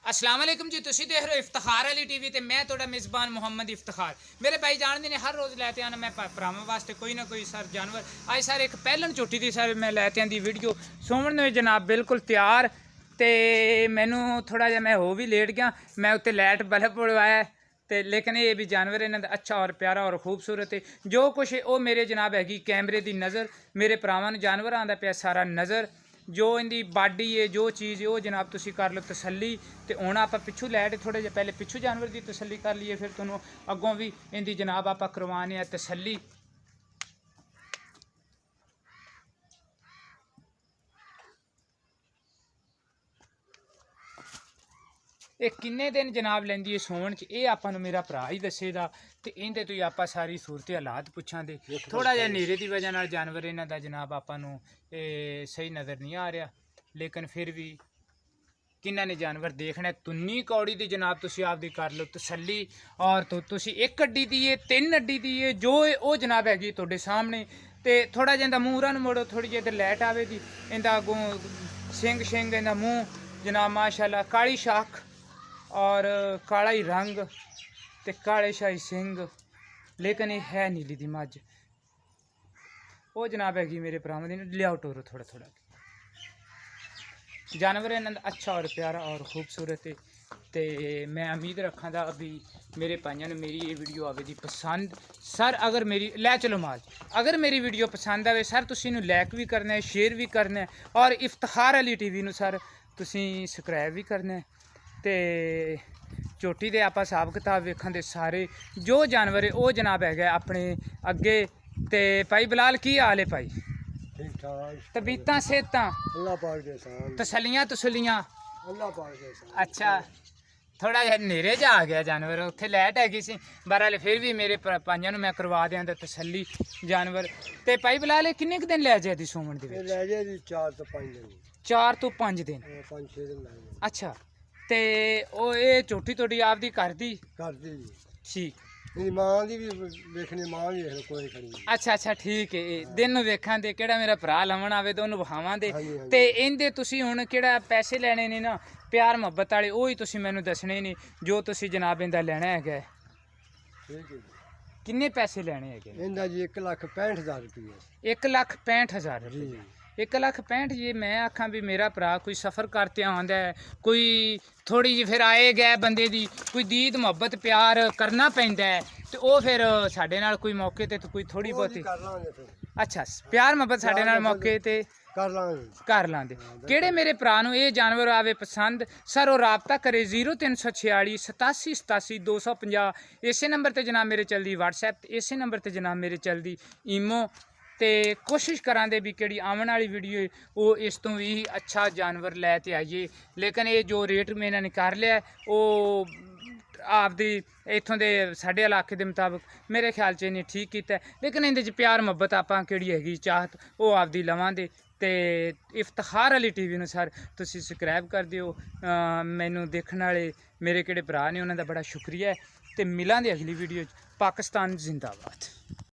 अस्सलाम वालेकुम जी, तुसी देख रहे हो इफ्तिखार अली टीवी ते मैं थोड़ा मेज़बान मोहम्मद इफ्तिखार। मेरे भाई जानते ने हर रोज़ लैते आना मैं भरावां वास्ते कोई ना कोई सर जानवर। अज सर एक पैलन झोटी दी सर मैं लैते आंदी वीडियो सोमन में जनाब बिल्कुल तैयार। तो मैनू थोड़ा जहा मैं हो भी लेट गया, मैं उत्ते लाइट बल्ब पड़वाया तो लेकिन ये भी जानवर इन्हों का अच्छा और प्यारा और खूबसूरत है। जो कुछ है वो मेरे जनाब हैगी कैमरे की नज़र, मेरे भरावां नूं जानवर आंदा पिया सारा नज़र। जो इनकी बाडी है जो चीज़ है वो जनाब तुसी कर लो तसली। तो हुण आपां पिछू लैट थोड़े जे पहले पिछू जानवर की तसली कर लीए, फिर तुहानूं अगों भी इनकी जनाब आपां करवाने तसली। ये किन्ने दिन जनाब लैंदी है सोवन च, ये आपां नूं मेरा भरा ही दस्सेगा। तो इहदे तो ही आपां सारी सूरत हालात पुछां दे। थोड़ा जिहा नेरे की वजह नाल जानवर इन्हां दा जनाब आपां नूं सही नज़र नहीं आ रहा, लेकिन फिर भी किन्ना ने जानवर देखना। तुन्नी कौड़ी दी जनाब तुसी आपदी कर लो तसली। और तो तुसी एक अड्डी दी है, 3 अड्डी दी है, जो है वो जनाब हैगी तुहाडे सामने। तो थोड़ा जिहा मूँह रन मोड़ो, थोड़ी जी इधर लाइट आवे दी। इंदा अगों सिंग शिंग इंदा मूँह जनाब माशाअल्लाह, काली शाख और काला ही रंग ते काले शाही सिंग, लेकिन ये है नीली दी मझ। वो जनाब हैगी मेरे भरावां दी, लियाओ टोरो थोड़ा थोड़ा। जानवर इन्हां दा अच्छा और प्यारा और खूबसूरत है। तो मैं उम्मीद रखा था अभी मेरे भाइयों ने मेरी ये वीडियो आवेगी पसंद। सर अगर मेरी लै चलो माल, अगर मेरी वीडियो पसंद आवे सर तुसी इनू लाइक भी करना है, शेयर भी करना है, और इफ्तिखार अली टीवी नू सर तुसी सबसक्राइब भी करना है। तो झोटी दे आपां हिसाब किताब वेखण दे सारे जो जानवर है वो जनाब है अपने अगे। तो भाई बिलाल की हाल है भाई? ठीक ठाक, तबीयतां सेहतां अल्लाह पाक दे एहसान, तसलियां तसुलियां? अल्लाह पाक दे एहसान। अच्छा, थोड़ा जिहा नेरे जा आ गया जानवर, उत्थे लाइट हैगी सी। बहरहाल फिर भी मेरे भाइयों नूं मैं करवा दियां तसली जानवर। ते भाई बिलाल किन्ने क दिन लै जाए दी सोमन दे विच? ले जाए जी 4 तो 5 दिन, 4 तो 5 दिन। 5-6 दिन लगे। अच्छा, ते ओ ये झोटी तोड़ी आपदी घर दी? करदी जी, ठीक। मेरी मां दी भी देखनी, मां भी देख कोई खड़ी। अच्छा अच्छा ठीक है। दिन नूं वेखां दे केड़ा मेरा भरा लवण आवे तो उहनूं वहावां दे। हाँ जी, हाँ जी। ते इंदे तुसी हुण केड़ा पैसे लैणे ने ना प्यार मुहब्बत वाले, ओही तुसी मैनूं दसणे ने जो तुसी जनाब इंदा लैणा हैगा। ठीक है जी। किन्ने पैसे लैणे हैगे? इंदा जी 1,65,000 रुपये। 1,65,000 जी। रुपये? 1,65,000 ये मैं आखां भी मेरा भरा कोई सफ़र करते आंदा है, कोई थोड़ी जी फिर आए गए बंदे दी कोई दीद मुहब्बत प्यार करना पैंदा है। तो वो फिर साडे नाल कोई मौके ते तो कोई थोड़ी बहुती कर लांगे फिर, अच्छा प्यार मुहब्बत साडे नाल मौके ते कर लांगे। कर लांदे। केड़े मेरे भरा नूं ये जानवर आवे पसंद सर वो राबता करे 0346 87 87 250। इसे नंबर ते जनाब मेरे चलदी व्हाट्सएप, इसे नंबर ते जनाब मेरे चलदी ईमो। तो कोशिश करा दे भी कि आने वाली वीडियो वो इस तो भी अच्छा जानवर लैते आइए। लेकिन ये जो रेट में इन्होंने कर लिया वो आपदी इत्थों दे साडे इलाके के मुताबिक मेरे ख्याल च इन्हें ठीक किया। लेकिन इहदे च प्यार मुहब्बत आपां केड़ी हैगी चाहत वो आपदी लवांदे। ते इफ्तिखार अली टीवी नूं सर तुसी सबसक्राइब कर दिओ। मैनू देखने वाले मेरे केड़े भरा ने उन्हां दा बड़ा शुक्रिया है। ते मिलां दे अगली वीडियो च। पाकिस्तान जिंदाबाद।